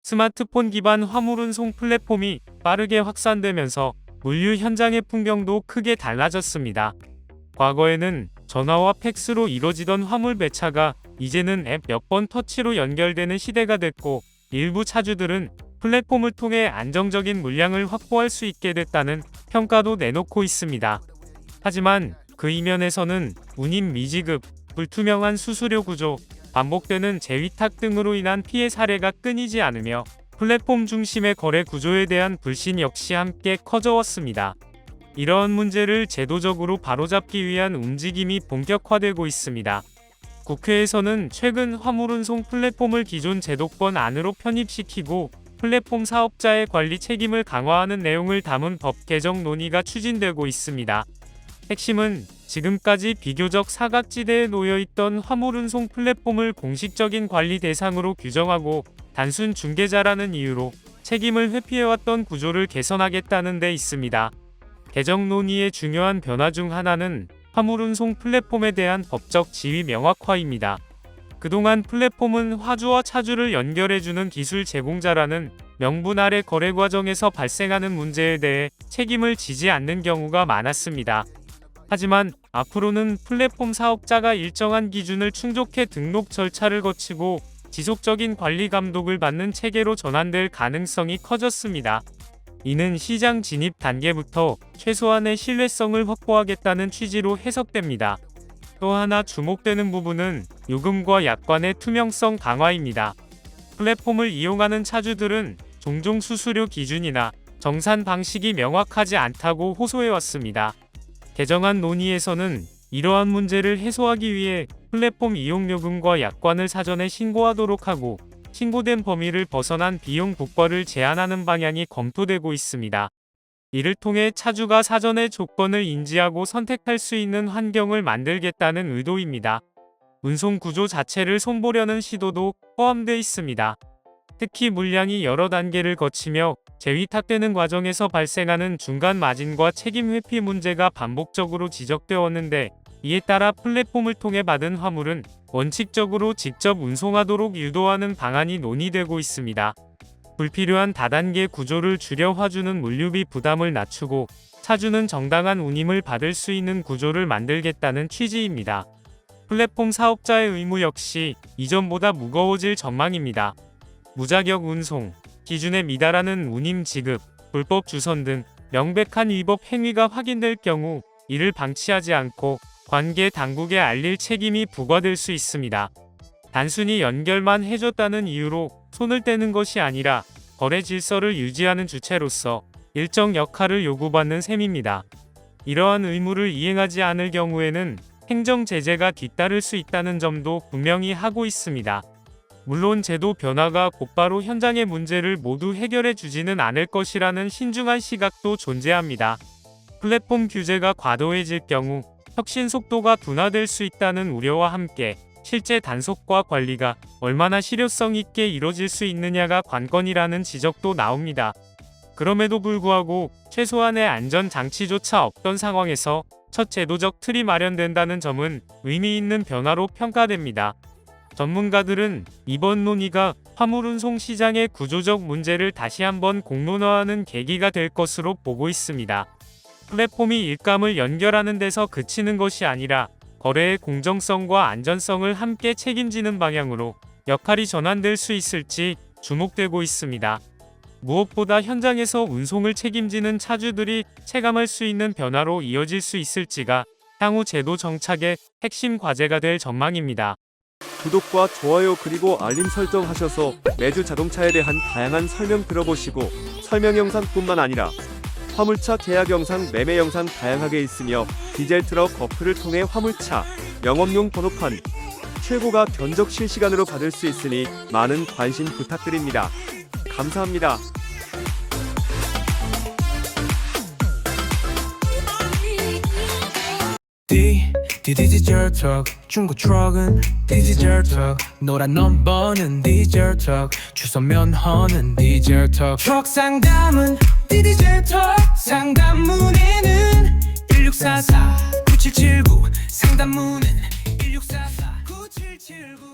스마트폰 기반 화물운송 플랫폼이 빠르게 확산되면서 물류 현장의 풍경도 크게 달라졌습니다. 과거에는 전화와 팩스로 이뤄지던 화물 배차가 이제는 앱 몇 번 터치로 연결되는 시대가 됐고, 일부 차주들은 플랫폼을 통해 안정적인 물량을 확보할 수 있게 됐다는 평가도 내놓고 있습니다. 하지만 그 이면에서는 운임 미지급, 불투명한 수수료 구조, 반복되는 재위탁 등으로 인한 피해 사례가 끊이지 않으며 플랫폼 중심의 거래 구조에 대한 불신 역시 함께 커져왔습니다. 이러한 문제를 제도적으로 바로잡기 위한 움직임이 본격화되고 있습니다. 국회에서는 최근 화물운송 플랫폼을 기존 제도권 안으로 편입시키고 플랫폼 사업자의 관리 책임을 강화하는 내용을 담은 법 개정 논의가 추진되고 있습니다. 핵심은 지금까지 비교적 사각지대에 놓여있던 화물운송 플랫폼을 공식적인 관리 대상으로 규정하고 단순 중개자라는 이유로 책임을 회피해왔던 구조를 개선하겠다는 데 있습니다. 개정 논의의 중요한 변화 중 하나는 화물운송 플랫폼에 대한 법적 지위 명확화입니다. 그동안 플랫폼은 화주와 차주를 연결해주는 기술 제공자라는 명분 아래 거래 과정에서 발생하는 문제에 대해 책임을 지지 않는 경우가 많았습니다. 하지만 앞으로는 플랫폼 사업자가 일정한 기준을 충족해 등록 절차를 거치고 지속적인 관리 감독을 받는 체계로 전환될 가능성이 커졌습니다. 이는 시장 진입 단계부터 최소한의 신뢰성을 확보하겠다는 취지로 해석됩니다. 또 하나 주목되는 부분은 요금과 약관의 투명성 강화입니다. 플랫폼을 이용하는 차주들은 종종 수수료 기준이나 정산 방식이 명확하지 않다고 호소해왔습니다. 개정안 논의에서는 이러한 문제를 해소하기 위해 플랫폼 이용 요금과 약관을 사전에 신고하도록 하고 신고된 범위를 벗어난 비용 부과를 제한하는 방향이 검토되고 있습니다. 이를 통해 차주가 사전에 조건을 인지하고 선택할 수 있는 환경을 만들겠다는 의도입니다. 운송 구조 자체를 손보려는 시도도 포함되어 있습니다. 특히 물량이 여러 단계를 거치며 재위탁되는 과정에서 발생하는 중간 마진과 책임 회피 문제가 반복적으로 지적되어 왔는데, 이에 따라 플랫폼을 통해 받은 화물은 원칙적으로 직접 운송하도록 유도하는 방안이 논의되고 있습니다. 불필요한 다단계 구조를 줄여 화주는 물류비 부담을 낮추고 차주는 정당한 운임을 받을 수 있는 구조를 만들겠다는 취지입니다. 플랫폼 사업자의 의무 역시 이전보다 무거워질 전망입니다. 무자격 운송, 기준에 미달하는 운임 지급, 불법 주선 등 명백한 위법 행위가 확인될 경우 이를 방치하지 않고 관계 당국에 알릴 책임이 부과될 수 있습니다. 단순히 연결만 해줬다는 이유로 손을 떼는 것이 아니라 거래 질서를 유지하는 주체로서 일정 역할을 요구받는 셈입니다. 이러한 의무를 이행하지 않을 경우에는 행정 제재가 뒤따를 수 있다는 점도 분명히 하고 있습니다. 물론 제도 변화가 곧바로 현장의 문제를 모두 해결해 주지는 않을 것이라는 신중한 시각도 존재합니다. 플랫폼 규제가 과도해질 경우 혁신 속도가 둔화될 수 있다는 우려와 함께 실제 단속과 관리가 얼마나 실효성 있게 이뤄질 수 있느냐가 관건이라는 지적도 나옵니다. 그럼에도 불구하고 최소한의 안전장치조차 없던 상황에서 첫 제도적 틀이 마련된다는 점은 의미 있는 변화로 평가됩니다. 전문가들은 이번 논의가 화물운송 시장의 구조적 문제를 다시 한번 공론화하는 계기가 될 것으로 보고 있습니다. 플랫폼이 일감을 연결하는 데서 그치는 것이 아니라 거래의 공정성과 안전성을 함께 책임지는 방향으로 역할이 전환될 수 있을지 주목되고 있습니다. 무엇보다 현장에서 운송을 책임지는 차주들이 체감할 수 있는 변화로 이어질 수 있을지가 향후 제도 정착의 핵심 과제가 될 전망입니다. 구독과 좋아요 그리고 알림 설정하셔서 매주 자동차에 대한 다양한 설명 들어보시고 설명 영상뿐만 아니라 화물차 계약 영상, 매매 영상 다양하게 있으며 디젤 트럭 어플을 통해 화물차, 영업용 번호판, 최고가 견적 실시간으로 받을 수 있으니 많은 관심 부탁드립니다. 감사합니다. 디지털 턱 중고 트럭은 디지털 턱 노란 넘버는 디지털 턱 주소 면허는 디지털 턱 트럭 상담은 디지털 턱 상담 문의는 1644-9779 상담 문의는 1644-9779